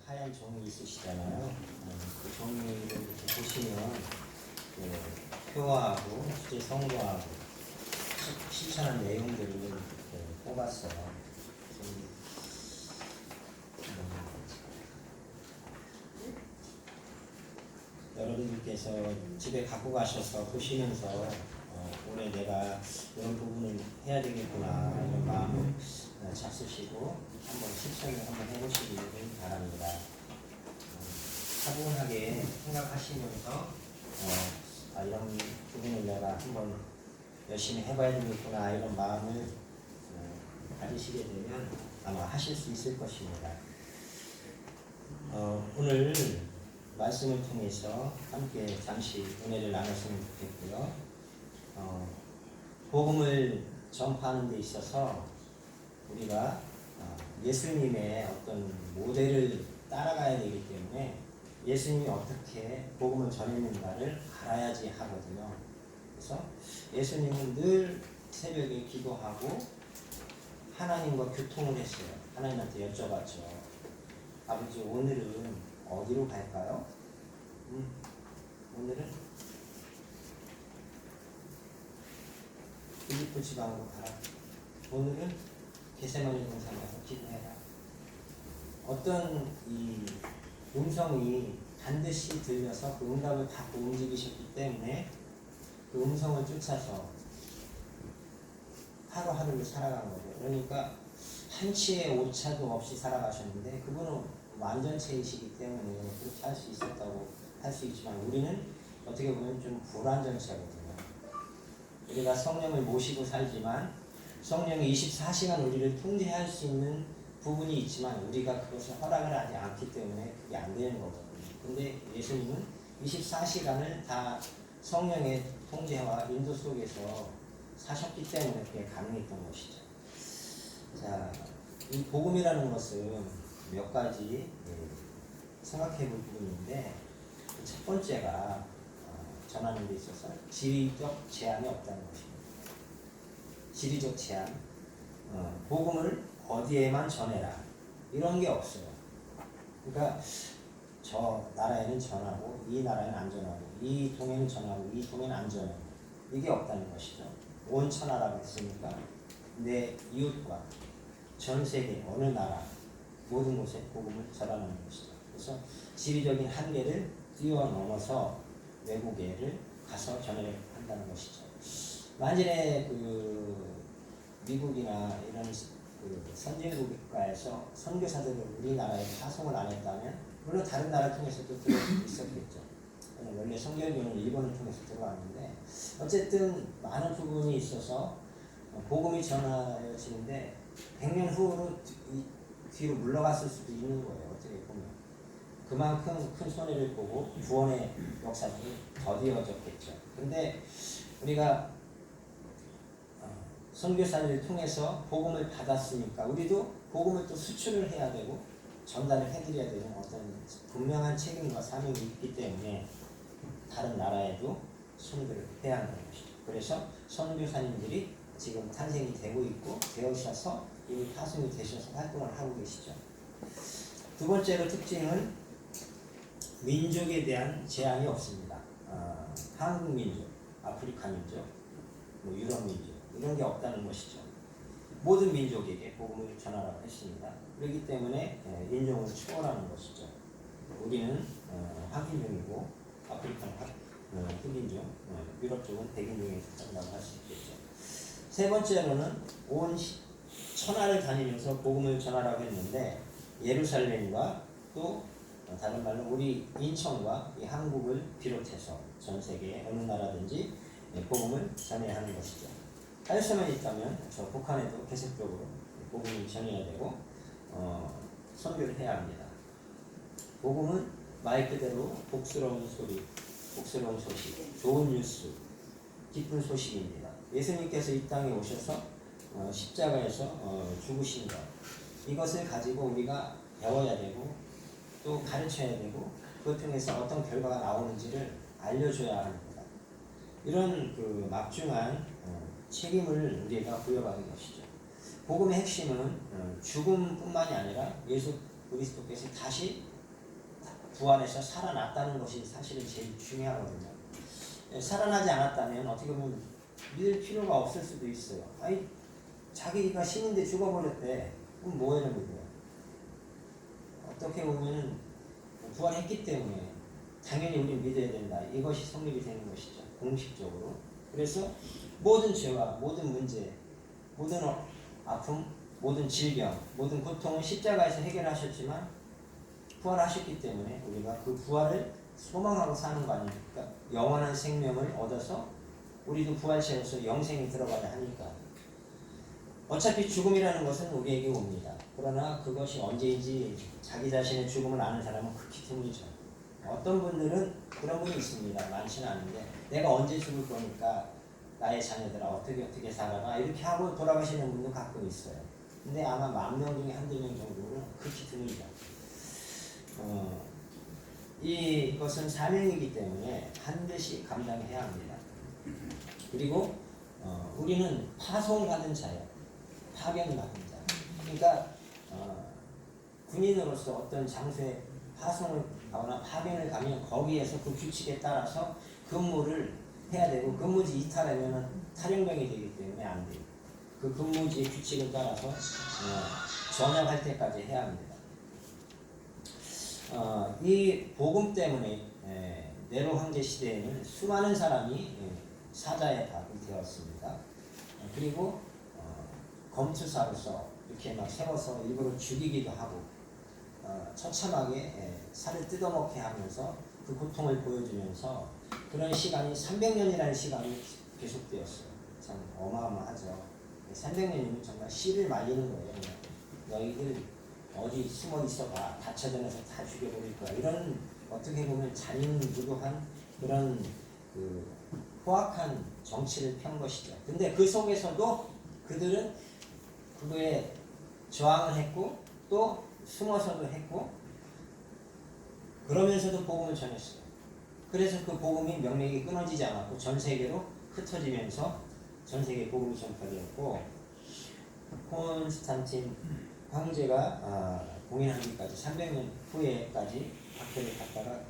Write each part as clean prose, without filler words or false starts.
하얀 종이 있으시잖아요. 그 종이를 이렇게 보시면 표하고 주제 성구하고 실천한 내용들을 이렇게 뽑았어요. 여러분들께서 집에 갖고 가셔서 보시면서 올해 내가 이런 부분을 해야 되겠구나 이런 마음을 잡수시고 한번 실천을 한번 해보시기를 바랍니다. 차분하게 생각하시면서 이런 부분을 내가 한번 열심히 해봐야 되겠구나 이런 마음을 가지시게 되면 아마 하실 수 있을 것입니다. 오늘 말씀을 통해서 함께 잠시 은혜를 나눴으면 좋겠고요. 복음을 전파하는 데 있어서 우리가 예수님의 어떤 모델을 따라가야 되기 때문에 예수님이 어떻게 복음을 전했는가를 알아야지 하거든요. 그래서 예수님은 늘 새벽에 기도하고 하나님과 교통을 했어요. 하나님한테 여쭤봤죠. 아버지, 오늘은 어디로 갈까요? 오늘은 빌립보 지방으로 가라. 오늘은 게세마네 동산 가서 기도해라. 어떤 이 음성이 반드시 들려서 그 응답을 받고 움직이셨기 때문에 그 음성을 쫓아서 하루하루를 살아간 거죠. 그러니까 한치의 오차도 없이 살아가셨는데 그분은 완전체이시기 때문에 그렇게 할 수 있었다고 할 수 있지만 우리는 어떻게 보면 좀 불완전체거든요. 우리가 성령을 모시고 살지만 성령이 24시간 우리를 통제할 수 있는 부분이 있지만 우리가 그것을 허락을 하지 않기 때문에 그게 안 되는 거거든요. 근데 예수님은 24시간을 다 성령의 통제와 인도 속에서 사셨기 때문에 그게 가능했던 것이죠. 자, 이 복음이라는 것은 몇 가지 생각해 볼 부분인데 첫 번째가 전하는 데 있어서 지리적 제한이 없다는 것입니다. 지리적 제한. 복음을 어디에만 전해라. 이런 게 없어요. 그러니까 저 나라에는 전하고 이 나라에는 안 전하고 이 동에는 전하고 이 동에는 안 전하고 이게 없다는 것이죠. 온 천하라고 했으니까 내 이웃과 전 세계 어느 나라 모든 곳에 복음을 전하는 것이죠. 그래서 지리적인 한계를 뛰어넘어서 외국에를 가서 전해야 한다는 것이죠. 만일에 미국이나 이런 선진국 국가에서 선교사들을 우리나라에 파송을 안 했다면 물론 다른 나라 통해서도 들어올 수 있었겠죠. 원래 선교교는 일본을 통해서 들어왔는데 어쨌든 많은 부분이 있어서 복음이 전하여지는데 100년 후로 뒤로 물러갔을 수도 있는 거예요. 어떻게 보면 그만큼 큰 손해를 보고 구원의 역사들이 더디어졌겠죠. 근데 우리가 선교사를 통해서 복음을 받았으니까 우리도 복음을 또 수출을 해야 되고 전달을 해드려야 되는 어떤 분명한 책임과 사명이 있기 때문에 다른 나라에도 선교를 해야 하는 것이죠. 그래서 선교사님들이 지금 탄생이 되고 있고 되어셔서 이미 파송이 되셔서 활동을 하고 계시죠. 두 번째로 특징은 민족에 대한 제한이 없습니다. 한국 민족, 아프리카 민족, 유럽 민족 이런 게 없다는 것이죠. 모든 민족에게 복음을 전하라고 했습니다. 그렇기 때문에 인종을 초월하는 것이죠. 우리는 흑인종이고 아프리카는 흑인종, 유럽 쪽은 백인종에 속한다고 할 수 있겠죠. 세 번째로는 온 천하를 다니면서 복음을 전하라고 했는데 예루살렘과 또 다른 말로 우리 인천과 이 한국을 비롯해서 전 세계 어느 나라든지 복음을 전해야 하는 것이죠. 할 수만 있다면 저 북한에도 계속적으로 복음을 전해야 되고 선교를 해야 합니다. 복음은 말 그대로 복스러운 소리, 복스러운 소식, 좋은 뉴스, 기쁜 소식입니다. 예수님께서 이 땅에 오셔서 십자가에서 죽으신 것 이것을 가지고 우리가 배워야 되고 또 가르쳐야 되고 그것 통해서 어떤 결과가 나오는지를 알려줘야 합니다. 이런 막중한 책임을 우리가 부여받은 것이죠. 복음의 핵심은 죽음뿐만이 아니라 예수 그리스도께서 다시 부활해서 살아났다는 것이 사실은 제일 중요하거든요. 살아나지 않았다면 어떻게 보면 믿을 필요가 없을 수도 있어요. 아니 자기가 신인데 죽어버렸대. 그럼 뭐하는 거예요? 어떻게 보면 부활했기 때문에 당연히 우리는 믿어야 된다. 이것이 성립이 되는 것이죠. 공식적으로. 그래서 모든 죄와 모든 문제, 모든 아픔, 모든 질병, 모든 고통은 십자가에서 해결하셨지만 부활하셨기 때문에 우리가 그 부활을 소망하고 사는 거 아닙니까? 영원한 생명을 얻어서 우리도 부활체로서 영생이 들어가야 하니까. 어차피 죽음이라는 것은 우리에게 옵니다. 그러나 그것이 언제인지 자기 자신의 죽음을 아는 사람은 극히 드물죠. 어떤 분들은 그런 분이 있습니다. 많지는 않은데 내가 언제 죽을 거니까 나의 자녀들아 어떻게 살아가 이렇게 하고 돌아가시는 분도 가끔 있어요. 근데 아마 10,000명 중에 한두 명 정도는 극히 드물죠. 이것은 사명이기 때문에 반드시 감당해야 합니다. 그리고 우리는 파송받은 자예요. 파견받은 자. 그러니까 군인으로서 어떤 장소에 파송을 가거나 파견을 가면 거기에서 그 규칙에 따라서 근무를 해야 되고 근무지 이탈하면 탈영병이 되기 때문에 안 돼요. 그 근무지의 규칙을 따라서 전역할 때까지 해야 합니다. 이 복음 때문에 네로 황제 시대에는 수많은 사람이 사자의 밥이 되었습니다. 그리고 검투사로서 이렇게 막 세워서 일부러 죽이기도 하고 처참하게 살을 뜯어먹게 하면서 그 고통을 보여주면서 그런 시간이 300년이라는 시간이 계속되었어요. 참 어마어마하죠. 300년이면 정말 씨를 말리는 거예요. 너희들 어디 숨어 있어봐. 다쳐다녀서 다 죽여버릴 거야. 이런 어떻게 보면 잔인무도한 그런 그 포악한 정치를 편 것이죠. 근데 그 속에서도 그들은 그거에 저항을 했고 또 숨어서도 했고 그러면서도 복음을 전했어요. 그래서 그 복음이 명맥이 끊어지지 않았고 전 세계로 흩어지면서 전 세계 복음이 전파되었고 콘스탄틴 황제가 공인하기까지 300년 후에까지 박해를 받다가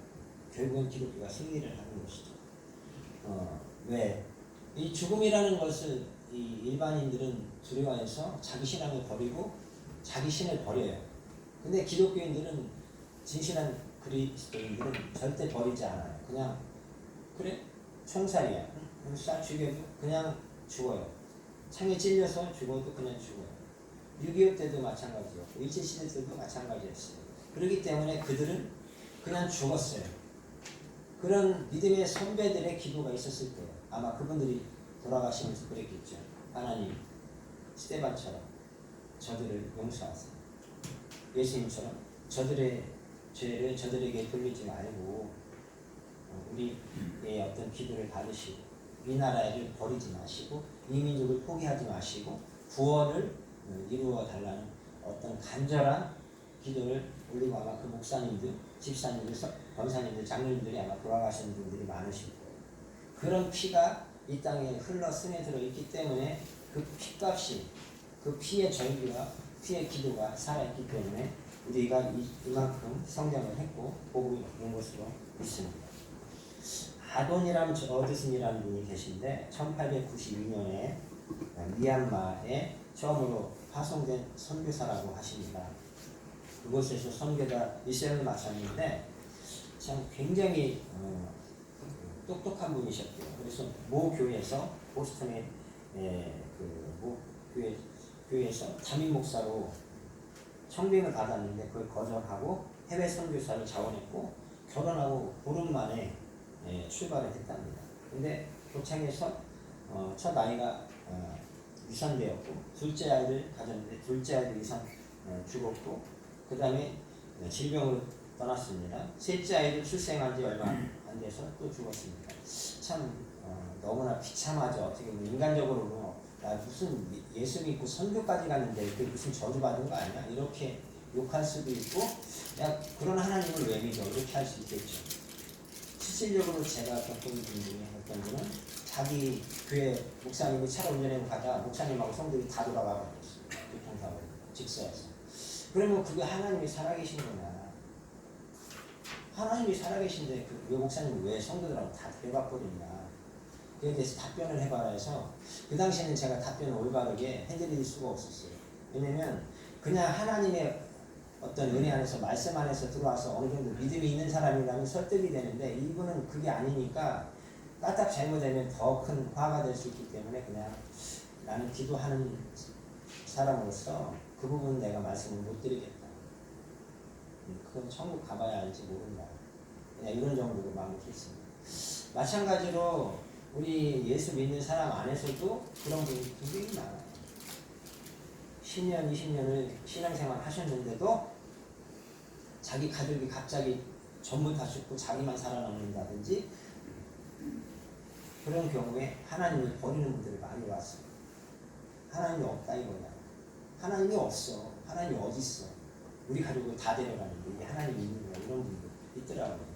결국은 기독교가 승리를 하는 것이죠. 왜? 이 죽음이라는 것을 이 일반인들은 두려워해서 자기 신앙을 버리고 자기 신을 버려요. 근데 기독교인들은 진실한 그리스도인들은 절대 버리지 않아요. 그냥 그래? 총살이야. 쏴 죽여도 그냥 죽어요. 창에 찔려서 죽어도 그냥 죽어요. 6.25 때도 마찬가지였고 일제시대 때도 마찬가지였어요. 그렇기 때문에 그들은 그냥 죽었어요. 그런 믿음의 선배들의 기도가 있었을 거예요. 아마 그분들이 돌아가시면서 그랬겠죠. 하나님, 스데반처럼 저들을 용서하세요. 예수님처럼 저들의 죄를 저들에게 돌리지 말고 우리의 어떤 기도를 받으시고 이 나라를 버리지 마시고 이 민족을 포기하지 마시고 구원을 이루어 달라는 어떤 간절한 기도를 올리고 아마 그 목사님들, 집사님들, 권사님들, 장로님들이 아마 돌아가시는 분들이 많으실 거예요. 그런 피가 이 땅에 흘러 스며들어 있기 때문에 그 피값이 그 피의 절기와 피의 기도가 살아있기 때문에 우리가 이만큼 성장을 했고 복음이 온 것으로 믿습니다. 아돈이람 어드슨이라는 분이 계신데 1892년에 미얀마에 처음으로 파송된 선교사라고 하십니다. 그곳에서 선교가 1년을 마쳤는데 참 굉장히 똑똑한 분이셨고요. 그래서 모 교회에서 보스턴의 모 교회에서 담임 목사로 청빙을 받았는데 그걸 거절하고 해외 선교사를 자원했고 결혼하고 보름 만에 출발을 했답니다. 근데 도착해서 첫 아이가 유산되었고 둘째 아이를 가졌는데 둘째 아이도 죽었고 그 다음에 질병으로 떠났습니다. 셋째 아이를 출생한 지 얼마 안 돼서 또 죽었습니다. 참 너무나 비참하죠. 어떻게 보면 인간적으로는 무슨 예수 믿고 선교까지 갔는데 그게 무슨 저주받은 거 아니야? 이렇게 욕할 수도 있고 야 그런 하나님을 왜 믿어? 이렇게 할 수 있겠죠. 실질적으로 제가 겪은 분 중에 어떤 분은 자기 교회 목사님이 차를 운전해서 가다가 목사님하고 성도들이 다 돌아가 버렸어요. 교통사고로 직사해서. 그러면 그게 하나님이 살아계신 거냐? 하나님이 살아계신데 그 목사님 왜 성도들하고 다 데려가 버리냐. 그에 대해서 답변을 해봐라 해서 그 당시에는 제가 답변을 올바르게 해드릴 수가 없었어요. 왜냐면 그냥 하나님의 어떤 은혜 안에서 말씀 안에서 들어와서 어느 정도 믿음이 있는 사람이라면 설득이 되는데 이분은 그게 아니니까 까딱 잘못되면 더 큰 화가 될 수 있기 때문에 그냥 나는 기도하는 사람으로서 그 부분 내가 말씀을 못 드리겠다. 그건 천국 가봐야 알지 모른다. 그냥 이런 정도로 마무리했습니다. 마찬가지로 우리 예수 믿는 사람 안에서도 그런 분이 굉장히 많아요. 10년, 20년을 신앙생활 하셨는데도 자기 가족이 갑자기 전부 다 죽고 자기만 살아남는다든지 그런 경우에 하나님을 버리는 분들이 많이 왔어요. 하나님이 없다 이거야. 하나님이 없어. 하나님이 어디 있어? 우리 가족을 다 데려가는데 이게 하나님이 있는 거야. 이런 분들 있더라고요.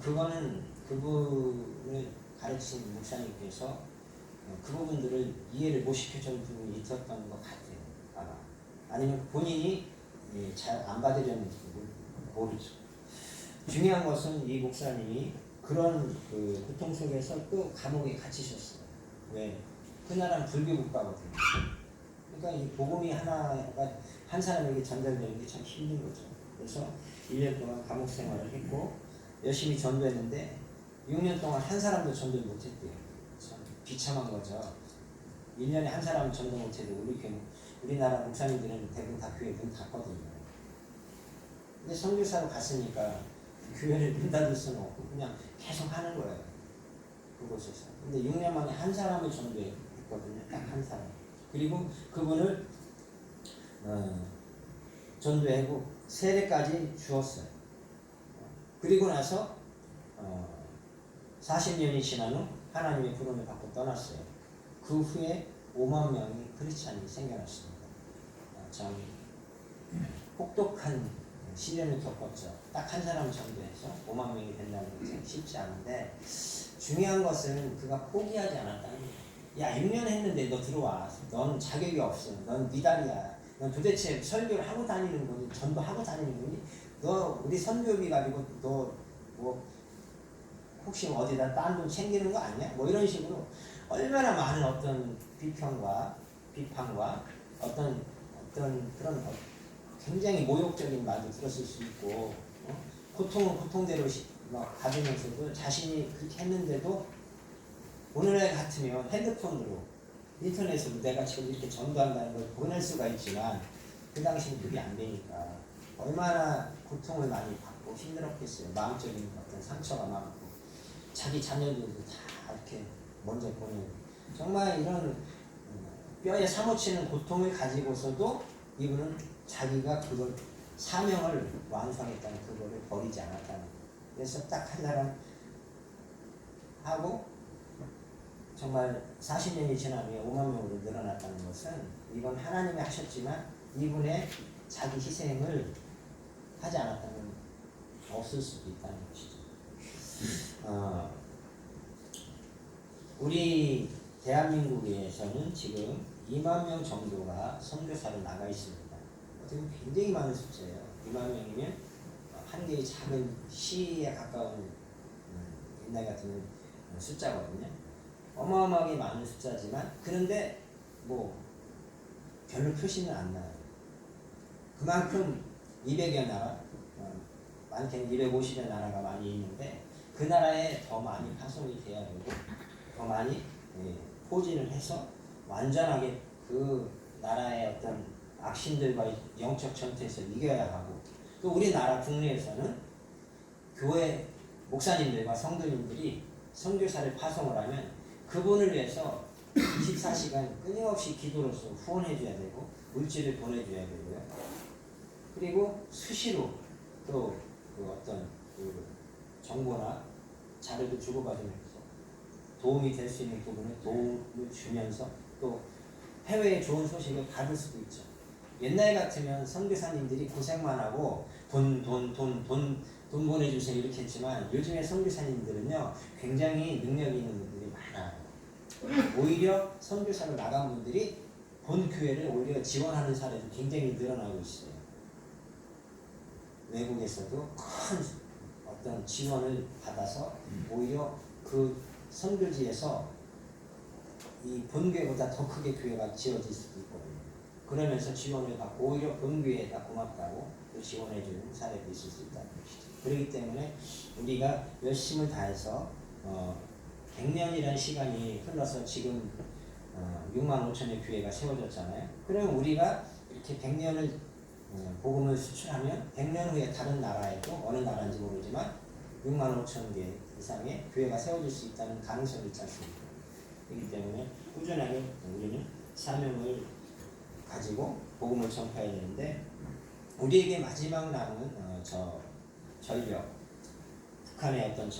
그거는 그분을 가르치신 목사님께서 그 부분들을 이해를 못 시켜준 부분이 있었던 것 같아요. 아마. 아니면 본인이 잘 안 받으려는지 모르죠. 중요한 것은 이 목사님이 그런 그 고통 속에서 또 감옥에 갇히셨어요. 왜? 그 나라는 불교 국가거든요. 그러니까 이 복음이 하나가 한 사람에게 전달되는 게 참 힘든 거죠. 그래서 1년 동안 감옥 생활을 했고 열심히 전도했는데 6년 동안 한 사람도 전도 못했대요. 참 비참한 거죠. 1년에 한 사람 전도 못해도 우리나라 목사님들은 대부분 다 교회 문 닫거든요. 근데 선교사로 갔으니까 교회를 문 닫을 수는 없고 그냥 계속 하는 거예요. 그곳에서. 근데 6년 만에 한 사람을 전도했거든요. 딱 한 사람. 그리고 그분을 전도하고 세례까지 주었어요. 그리고 나서 40년이 지난 후 하나님의 부름을 받고 떠났어요. 그 후에 5만 명의 크리스찬이 생겨났습니다. 참 혹독한 시련을 겪었죠. 딱 한 사람 전도해서 5만 명이 된다는 것은 쉽지 않은데 중요한 것은 그가 포기하지 않았다는 거예요. 야 6년 했는데 너 들어와. 넌 자격이 없어. 넌 미달이야. 넌 도대체 설교를 하고 다니는 거니? 전도하고 다니는 거니? 너 우리 선교비 가지고 너 뭐 혹시 어디다 딴 돈 챙기는 거 아니야? 뭐 이런 식으로 얼마나 많은 어떤 비판과 어떤 그런 굉장히 모욕적인 말도 들었을 수 있고 고통은 고통대로 막 받으면서도 자신이 그렇게 했는데도 오늘날 같으면 핸드폰으로 인터넷으로 내가 지금 이렇게 전도한다는 걸 보낼 수가 있지만 그 당시는 그게 안 되니까 얼마나 고통을 많이 받고 힘들었겠어요. 마음적인 어떤 상처가 많고 자기 자녀들도 다 이렇게 먼저 보내고 정말 이런 뼈에 사무치는 고통을 가지고서도 이분은 자기가 그걸 사명을 완성했다는 그거를 버리지 않았다는 거예요. 그래서 딱 한 사람 하고 정말 40년이 지난 후에 5만 명으로 늘어났다는 것은 이건 하나님이 하셨지만 이분의 자기 희생을 하지 않았다면 없을 수도 있다는 것이죠. 우리 대한민국에서는 지금 2만 명 정도가 선교사로 나가 있습니다. 어떻게 보면 굉장히 많은 숫자예요. 2만 명이면 한 개의 작은 시에 가까운 옛날 같은 숫자거든요. 어마어마하게 많은 숫자지만 그런데 뭐 별로 표시는 안 나요. 그만큼 200여 나라, 많게는 250여 나라가 많이 있는데 그 나라에 더 많이 파송이 돼야 되고 더 많이 포진을 해서 완전하게 그 나라의 어떤 악신들과의 영적 전투에서 이겨야 하고 또 우리나라 국내에서는 교회 목사님들과 성도님들이 선교사를 파송을 하면 그분을 위해서 24시간 끊임없이 기도로서 후원해줘야 되고 물질을 보내줘야 되고요. 그리고 수시로 또 그 어떤 그 정보나 자료도 주고받으면서 도움이 될 수 있는 부분에 도움을 주면서 또 해외에 좋은 소식을 받을 수도 있죠. 옛날 같으면 선교사님들이 고생만 하고 돈 보내주세요 이렇게 했지만 요즘에 선교사님들은요 굉장히 능력이 있는 분들이 많아요. 오히려 선교사로 나간 분들이 본 교회를 오히려 지원하는 사례도 굉장히 늘어나고 있어요. 외국에서도 큰 어떤 지원을 받아서 오히려 그 선교지에서 이 본교회보다 더 크게 교회가 지어질 수도 있거든요. 그러면서 지원을 받고 오히려 본교회에다 고맙다고 또 지원해주는 사례도 있을 수 있다는 것이죠. 그렇기 때문에 우리가 열심을 다해서 100년이라는 시간이 흘러서 지금 6만 5천의 교회가 세워졌잖아요. 그러면 우리가 이렇게 100년을 복음을 수출하면 100년 후에 다른 나라에도 어느 나라인지 모르지만 6만 5천 개 이상의 교회가 세워질 수 있다는 가능성이 있지 않습니까? 그렇기 때문에 꾸준하게 우리는 사명을 가지고 복음을 전파해야 되는데 우리에게 마지막 남은 전력, 북한의 어떤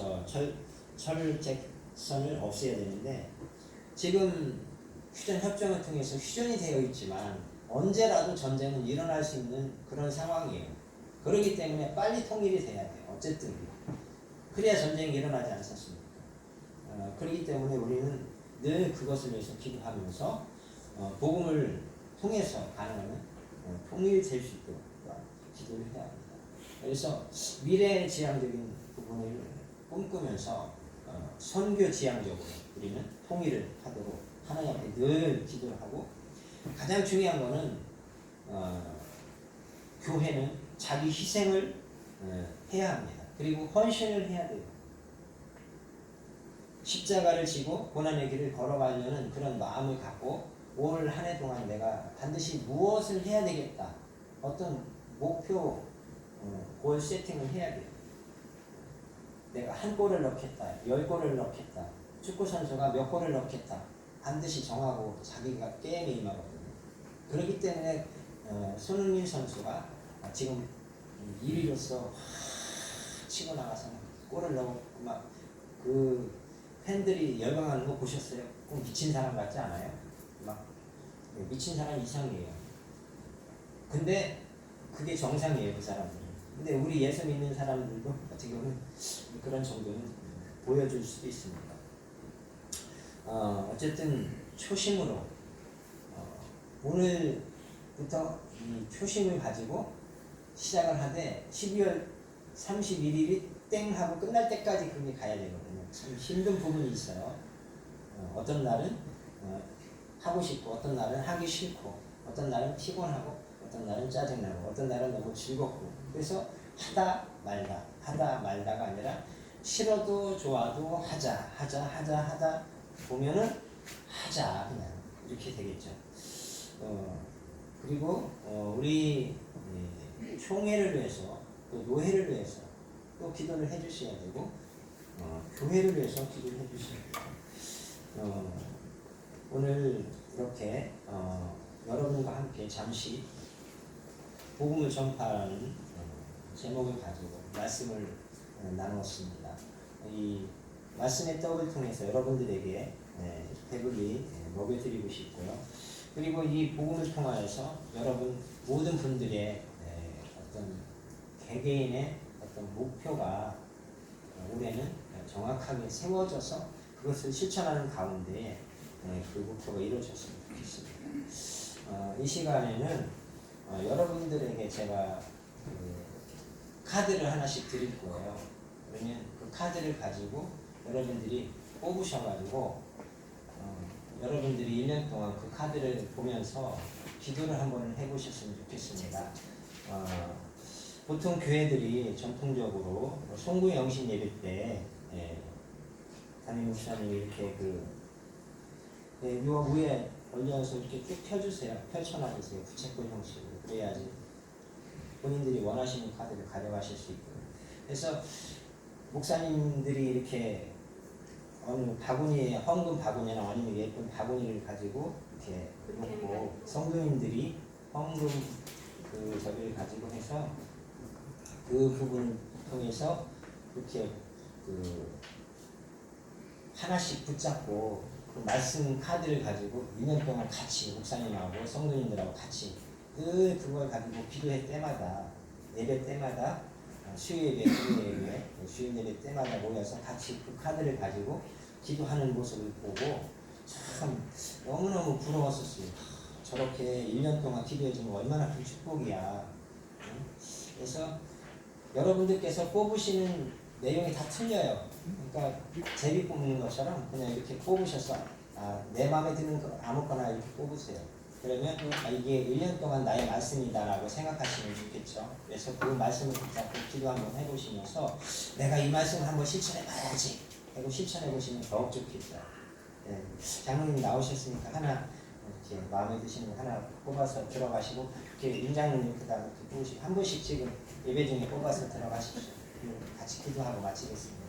철책선을 없애야 되는데 지금 휴전 협정을 통해서 휴전이 되어 있지만 언제라도 전쟁은 일어날 수 있는 그런 상황이에요. 그렇기 때문에 빨리 통일이 돼야 돼요. 어쨌든 그래야 전쟁이 일어나지 않습니까? 그렇기 때문에 우리는 늘 그것을 위해서 기도하면서 복음을 통해서 가능하면 통일될 수 있도록 기도를 해야 합니다. 그래서 미래 지향적인 부분을 꿈꾸면서 선교 지향적으로 우리는 통일을 하도록 하나님 앞에 늘 기도를 하고 가장 중요한 거는 교회는 자기 희생을 해야 합니다. 그리고 헌신을 해야 돼요. 십자가를 지고 고난의 길을 걸어가려는 그런 마음을 갖고 올 한 해 동안 내가 반드시 무엇을 해야 되겠다. 어떤 목표, 골 세팅을 해야 돼요. 내가 한 골을 넣겠다. 10골을 넣겠다. 축구 선수가 몇 골을 넣겠다. 반드시 정하고 자기가 게임에 임하거든요. 그렇기 때문에 손흥민 선수가 지금 1위로서 치고 나가서 골을 넣고 막 그 팬들이 열광하는 거 보셨어요? 꼭 미친 사람 같지 않아요? 막 미친 사람 이상이에요. 근데 그게 정상이에요, 그 사람들은. 근데 우리 예수 믿는 사람들도 어떻게 보면 그런 정도는 보여줄 수도 있습니다. 어쨌든 초심으로 오늘부터 이 초심을 가지고 시작을 하되 12월 31일이 땡 하고 끝날 때까지 그게 가야 되거든요. 참 힘든 부분이 있어요. 어떤 날은 하고 싶고 어떤 날은 하기 싫고 어떤 날은 피곤하고 어떤 날은 짜증나고 어떤 날은 너무 즐겁고 그래서 하다 말다가 아니라 싫어도 좋아도 하자 보면은 하자 그냥 이렇게 되겠죠. 그리고 우리 총회를 위해서 또 노회를 위해서 또 기도를 해주셔야 되고 교회를 위해서 기도를 해주셔야 돼요. 오늘 이렇게 여러분과 함께 잠시 복음을 전파하는 제목을 가지고 말씀을 나누었습니다. 이 말씀의 떡을 통해서 여러분들에게 배불리 먹여드리고 싶고요. 그리고 이 복음을 통하여서 여러분 모든 분들의 어떤 개개인의 어떤 목표가 올해는 정확하게 세워져서 그것을 실천하는 가운데 그 목표가 이루어졌으면 좋겠습니다. 이 시간에는 여러분들에게 제가 카드를 하나씩 드릴 거예요. 그러면 그 카드를 가지고 여러분들이 뽑으셔가지고 여러분들이 1년 동안 그 카드를 보면서 기도를 한번 해보셨으면 좋겠습니다. 보통 교회들이 전통적으로 송구 영신 예배 때 담임 목사님이 이렇게 요 위에 올려서 이렇게 쭉 펴주세요. 펼쳐놔주세요. 부채꼴 형식으로. 그래야지 본인들이 원하시는 카드를 가져가실 수 있고요. 그래서 목사님들이 이렇게 어느 바구니에 헌금 바구니나 아니면 예쁜 바구니를 가지고 이렇게 놓고 성도님들이 헌금 저기를 가지고 해서 그 부분을 통해서 이렇게 하나씩 붙잡고 그 말씀 카드를 가지고 2년 동안 같이 목사님하고 성도님들하고 같이 늘 그걸 가지고 기도회 때마다 예배 때마다 수요 예배, 주일 예배 때마다 모여서 같이 그 카드를 가지고 기도하는 모습을 보고 참 너무너무 부러웠었어요. 저렇게 1년 동안 기도해주면 얼마나 큰 축복이야. 그래서 여러분들께서 뽑으시는 내용이 다 틀려요. 그러니까 제비 뽑는 것처럼 그냥 이렇게 뽑으셔서 내 마음에 드는 거 아무거나 이렇게 뽑으세요. 그러면 이게 1년 동안 나의 말씀이다라고 생각하시면 좋겠죠. 그래서 그 말씀을 붙잡고 기도 한번 해보시면서 내가 이 말씀을 한번 실천해봐야지 하고 실천해보시면 더욱 좋겠죠. 네. 장로님 나오셨으니까 하나 이렇게 마음에 드시는 거 하나 뽑아서 들어가시고 이렇게 임장로님 그다음에 이렇게 뽑으시고 한 분씩 지금 예배 중에 뽑아서 들어가십시오. 같이 기도하고 마치겠습니다.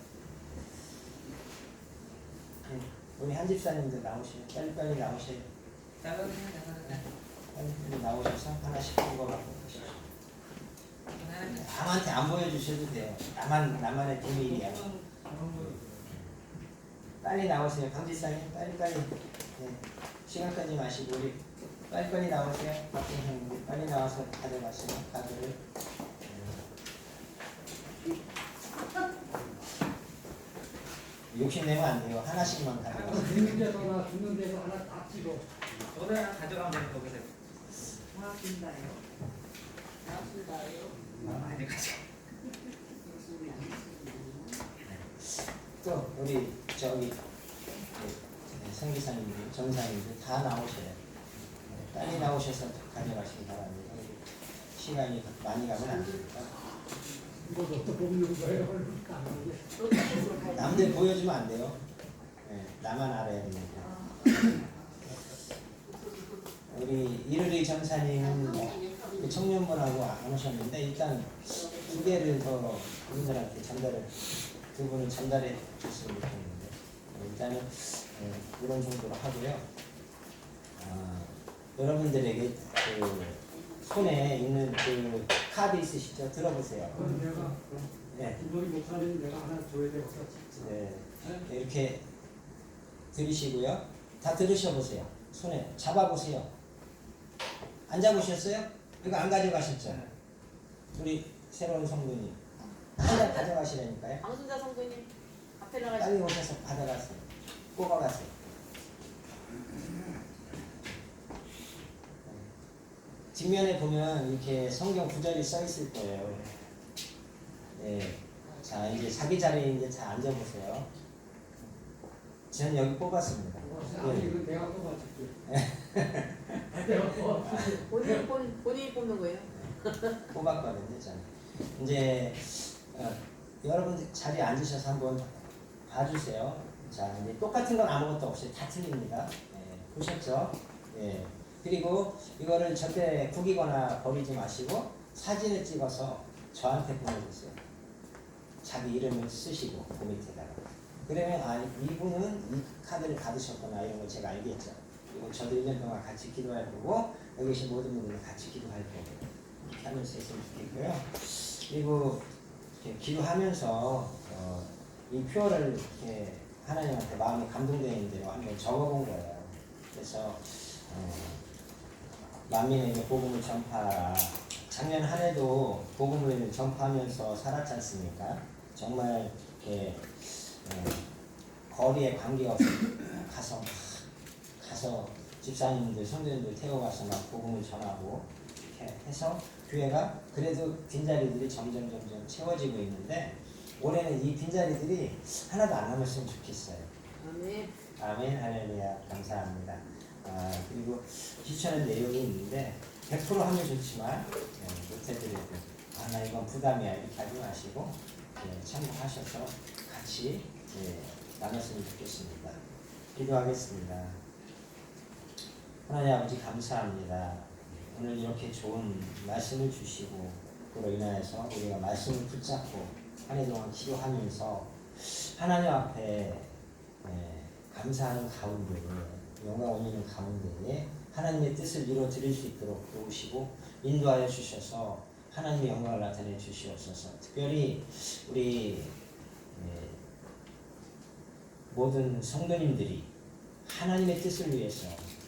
네. 우리 한 집사님들 나오시면 빨리빨리 나오셔요. 빨리 나오셔서 하나씩 뽑아갖고 보십시오. 남한테 안 보여주셔도 돼요. 나만의 비밀이야. 빨리 나오세요. 강지사님 빨리빨리. 네. 시간 끄지 마시고 우리 빨리빨리 나오세요. 박진형님 빨리 나와서 가져가시고 카드를. 욕심내면 안 돼요. 하나씩만 가져가세요. 죽는 데서나 죽는 데서 하나 다 찍어. 저도 하나 가져가면 되는 거거든요. 고맙습니다요. 많이 가져. 또 우리 저기 성기사님들, 전사님들 다 나오셔요. 빨리 나오셔서 가져가시기 바랍니다. 시간이 많이 가면 안 되니까. 이거 또 뽑는 거예요? 남들 보여주면 안 돼요. 네, 나만 알아야 됩니다. 우리 이르리 전사님은 그 청년분하고 안 오셨는데 일단 2개를 더 그분들한테 두 분을 전달해 줬으면 좋겠는데 일단은 이런 정도로 하고요. 여러분들에게 그 손에 있는 그 카드 있으시죠? 들어보세요. 내가 네. 김동희 목사님 내가 하나 줘야 돼. 네. 이렇게 들으시고요. 다 들으셔보세요. 손에 잡아보세요. 안 잡으셨어요? 이거 안 가져가셨죠? 우리 새로운 성도님 하나 가져가시라니까요. 방순자 성도님 앞에 나가시. 빨리 오셔서 받아가세요. 뽑아가세요. 뒷면에 보면 이렇게 성경 구절이 써 있을 거예요. 네. 자, 이제 자기 자리에 이제 잘 앉아보세요. 저는 여기 뽑았습니다. 아니 이거 내가 뽑아줄게. 내가 뽑아줄게. 본인이 뽑는 거예요? 뽑았거든요. 저는. 이제 여러분 자리에 앉으셔서 한번 봐주세요. 자, 이제 똑같은 건 아무것도 없이 다 틀립니다. 보셨죠? 예. 그리고 이거를 절대 구기거나 버리지 마시고 사진을 찍어서 저한테 보내주세요. 자기 이름을 쓰시고 그 밑에다가. 그러면 이분은 이 카드를 받으셨구나 이런 걸 제가 알겠죠. 그리고 저도 1년 동안 같이 기도할 거고 여기 계신 모든 분들이 같이 기도할 거고 이렇게 하면서 했으면 좋겠고요. 그리고 이렇게 기도하면서 이 표를 이렇게 하나님한테 마음이 감동되는 대로 한번 적어본 거예요. 그래서 만민에게 복음을 전파하라. 작년 한 해도 복음을 전파하면서 살았지 않습니까? 정말 이렇게 거리에 관계없이 가서 집사님들, 성도님들 태워가서 막 복음을 전하고 이렇게 해서 교회가 그래도 빈자리들이 점점 채워지고 있는데 올해는 이 빈자리들이 하나도 안 남았으면 좋겠어요. 아멘. 아멘, 할렐루야, 감사합니다. 그리고 귀찮은 내용이 있는데 100% 하면 좋지만 못해드려도 나 이건 부담이야 이렇게 하지 마시고 참고하셔서 같이 나눴으면 좋겠습니다. 기도하겠습니다. 하나님 아버지 감사합니다. 오늘 이렇게 좋은 말씀을 주시고 그로 인하여서 우리가 말씀을 붙잡고 한 해 동안 기도하면서 하나님 앞에 감사하는 가운데 영광 올리는 가운데에 하나님의 뜻을 이루어 드릴 수 있도록 도우시고 인도하여 주셔서 하나님의 영광을 나타내 주시옵소서. 특별히 우리 모든 성도님들이 하나님의 뜻을 위해서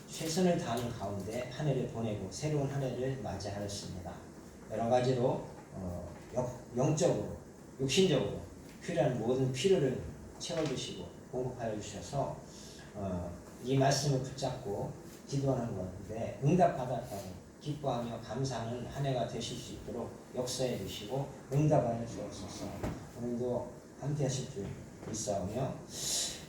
최선을 다하는 가운데 한 해를 보내고 새로운 한 해를 맞이하였습니다. 여러 가지로 영적으로 육신적으로 필요한 모든 필요를 채워주시고 공급하여 주셔서 이 말씀을 붙잡고 기도하는 것인데 응답받았다고 기뻐하며 감사하는 한 해가 되실 수 있도록 역사해 주시고 응답하여 주옵소서. 오늘도 함께 하실 줄 믿사오며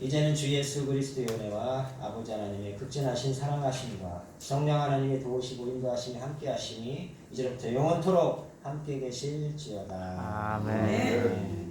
이제는 주 예수 그리스도의 은혜와 아버지 하나님의 극진하신 사랑하심과 성령 하나님의 도우시고 인도하심이 함께 하시니 이제부터 영원토록 함께 계실지어다. 아멘. 아멘.